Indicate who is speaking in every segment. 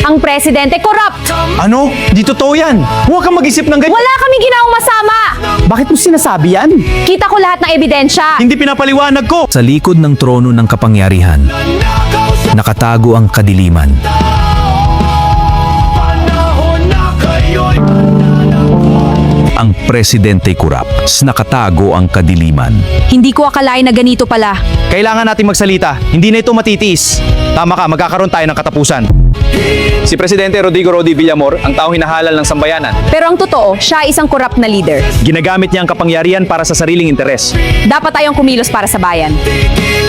Speaker 1: Ang presidente corrupt.
Speaker 2: Ano? Di totoo yan. Huwag kang mag-isip ng ganyan.
Speaker 1: Wala kaming ginawang masama.
Speaker 2: Bakit mo sinasabi yan?
Speaker 1: Kita ko lahat ng ebidensya.
Speaker 2: Hindi pinapaliwanag ko.
Speaker 3: Sa likod ng trono ng kapangyarihan, nakatago ang kadiliman. Ang presidente kurap, nakatago ang kadiliman.
Speaker 1: Hindi ko akalain na ganito pala.
Speaker 2: Kailangan natin magsalita. Hindi na ito matitiis. Tama ka, magkakaroon tayo ng katapusan. Si Presidente Rodrigo Rodi Villamor, ang taong hinahalal ng sambayanan.
Speaker 1: Pero ang totoo, siya ay isang corrupt na leader.
Speaker 2: Ginagamit niya ang kapangyarihan para sa sariling interes.
Speaker 1: Dapat tayong kumilos para sa bayan.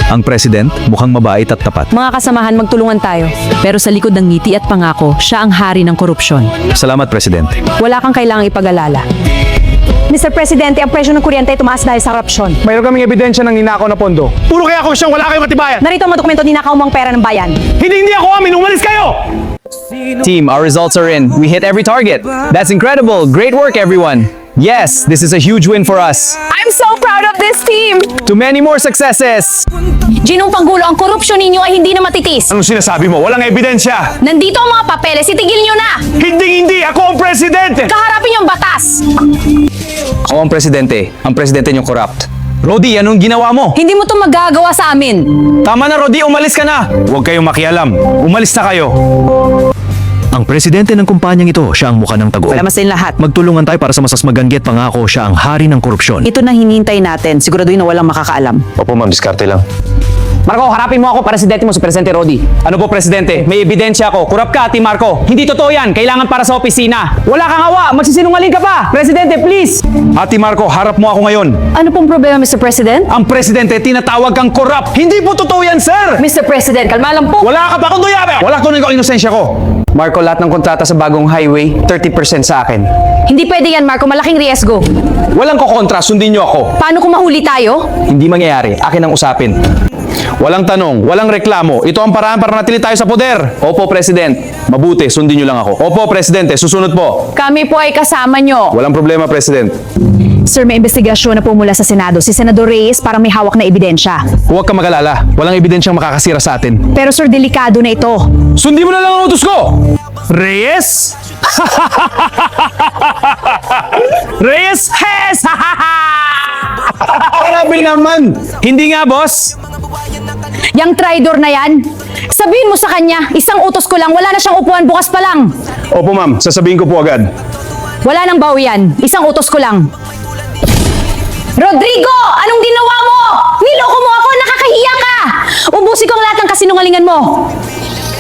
Speaker 3: Ang president mukhang mabait at tapat.
Speaker 1: Mga kasamahan, magtulungan tayo. Pero sa likod ng ngiti at pangako, siya ang hari ng korupsyon.
Speaker 3: Salamat, Presidente.
Speaker 1: Wala kang kailangang ipag-alala. Mr. Presidente, ang presyo ng kuryente ay tumaas dahil sa korupsyon.
Speaker 2: Mayroon kaming ebidensya ng ninakaw na pondo. Puro kaya ako siyang wala kayong katibayan.
Speaker 1: Narito ang mga dokumento ni nakaw mo ang pera ng bayan.
Speaker 2: Hindi ako amin. Umalis kayo!
Speaker 4: Team, our results are in. We hit every target. That's incredible. Great work, everyone. Yes, this is a huge win for us.
Speaker 1: I'm so proud of this team!
Speaker 4: To many more successes.
Speaker 1: Ginong Panggulo, ang korupsyon ninyo ay hindi na matitis.
Speaker 2: Anong sinasabi mo? Walang ebidensya.
Speaker 1: Nandito ang mga papeles, itigil nyo na!
Speaker 2: Hindi. Ako ang presidente.
Speaker 1: Kaharapin yung batas!
Speaker 4: Ako ang presidente. Ang presidente niyong corrupt. Rodi, anong ginawa mo?
Speaker 1: Hindi mo to magagawa sa amin.
Speaker 2: Tama na, Rodi. Umalis ka na. Huwag kayong makialam. Umalis na kayo.
Speaker 3: Ang presidente ng kumpanyang ito, siya ang mukha ng tago.
Speaker 5: Salamat sa inyo lahat.
Speaker 3: Magtulungan tayo para sa masas maganggi at pangako, siya ang hari ng korupsyon.
Speaker 5: Ito na hinihintay natin. Siguraduhin na walang makakaalam.
Speaker 2: Opo, ma'am. Diskarte lang.
Speaker 4: Marco, harapin mo ako, presidente mo si Presidente Rodi. Ano po, presidente? May ebidensya ako. Kurap ka, Ate Marco. Hindi totoo yan. Kailangan para sa opisina. Wala kang awa. Magsisinungaling ka pa. Presidente, please.
Speaker 2: Ate Marco, harap mo ako ngayon.
Speaker 1: Ano pong problema, Mr. President?
Speaker 2: Ang presidente, tinatawag kang corrupt. Hindi po totoo yan, sir!
Speaker 1: Mr. President, kalma lang po.
Speaker 2: Wala ka pa kung duyabe! Wala tunay ko ang inosensya ko.
Speaker 4: Marco, lahat ng kontrata sa bagong highway, 30% sa akin.
Speaker 1: Hindi pwede yan, Marco. Malaking riesgo.
Speaker 4: Walang kokontra, sundin niyo ako.
Speaker 1: Paano kung mahuli tayo?
Speaker 4: Hindi mangyayari. Akin ang usapin.
Speaker 2: Walang tanong, walang reklamo. Ito ang paraan para natili tayo sa poder.
Speaker 4: Opo, President.
Speaker 2: Mabuti, sundin nyo lang ako. Opo, Presidente, susunod po.
Speaker 1: Kami po ay kasama nyo.
Speaker 2: Walang problema, President.
Speaker 1: Sir, may investigasyon na po mula sa Senado. Si Senador Reyes parang may hawak na ebidensya.
Speaker 2: Huwag ka mag-alala. Walang ebidensyang makakasira sa atin.
Speaker 1: Pero sir, delikado na ito.
Speaker 2: Sundin mo na lang ang utos ko! Reyes? Reyes? Hes! Grabe naman! Hindi nga, boss.
Speaker 1: Yang traidor na yan, sabihin mo sa kanya, isang utos ko lang, wala na siyang upuan bukas pa lang.
Speaker 2: Opo, ma'am. Sasabihin ko po agad.
Speaker 1: Wala nang bawi yan, isang utos ko lang. Rodrigo! Anong ginawa mo? Niloko mo ako, nakakahiya ka! Ubusin ko ang lahat ng kasinungalingan mo.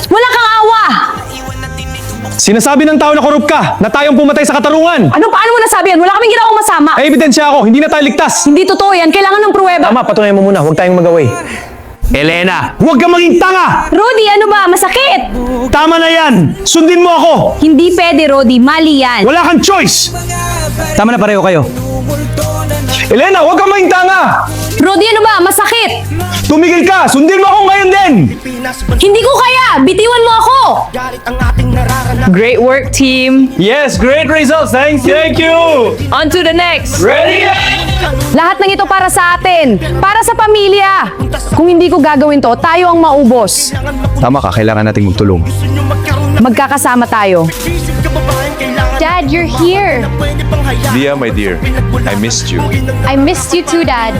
Speaker 1: Wala kang awa!
Speaker 2: Sinasabi ng tao na korup ka, na tayong pumatay sa katarungan.
Speaker 1: Paano mo nasabi yan? Wala kaming ginawang masama.
Speaker 2: Ay, ebidensya ako. Hindi na tayo ligtas.
Speaker 1: Hindi totoo yan, kailangan ng pruweba.
Speaker 4: Tama, patunayan mo muna. Huwag tayong mag-away.
Speaker 2: Elena, huwag kang maging tanga!
Speaker 1: Rodi, ano ba? Masakit!
Speaker 2: Tama na yan! Sundin mo ako!
Speaker 1: Hindi pwede, Rodi. Mali yan.
Speaker 2: Wala kang choice!
Speaker 4: Tama na, pareho kayo.
Speaker 2: Elena, huwag kang maging tanga!
Speaker 1: Rodi, ano ba? Masakit!
Speaker 2: Tumigil ka! Sundin mo ako ngayon din!
Speaker 1: Hindi ko kaya! Bitiwan mo ako!
Speaker 5: Great work, team.
Speaker 2: Yes, great results! Thank you!
Speaker 5: On to the next.
Speaker 2: Ready?
Speaker 1: Lahat ng ito para sa atin. Para sa pamilya. Kung hindi ko gagawin to, tayo ang maubos.
Speaker 2: Tama ka, kailangan nating magtulong.
Speaker 1: Magkakasama tayo.
Speaker 6: Dad, you're here.
Speaker 7: Dia, my dear, I missed you.
Speaker 6: I missed you too, Dad.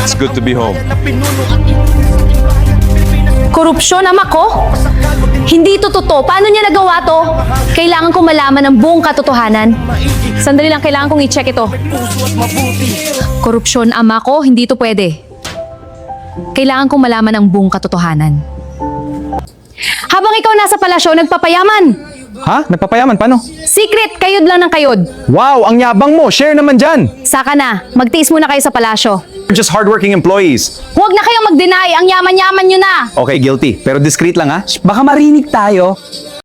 Speaker 7: It's good to be home.
Speaker 1: Korupsyon, ama ko? Hindi to totoo. Paano niya nagawa to? Kailangan kong malaman ang buong katotohanan. Sandali lang, kailangan kong i-check ito. Korupsyon, ama ko? Hindi to pwede. Kailangan kong malaman ang buong katotohanan. Habang ikaw nasa palasyo, nagpapayaman.
Speaker 4: Ha? Nagpapayaman? Paano?
Speaker 1: Secret, kayod lang ng kayod.
Speaker 4: Wow, ang yabang mo. Share naman dyan.
Speaker 1: Saka na, magtiis muna kayo sa palasyo.
Speaker 2: We're just hardworking employees.
Speaker 1: Huwag na kayong mag-deny, ang yaman-yaman nyo na.
Speaker 2: Okay, guilty. Pero discreet lang ha.
Speaker 5: Baka marinig tayo.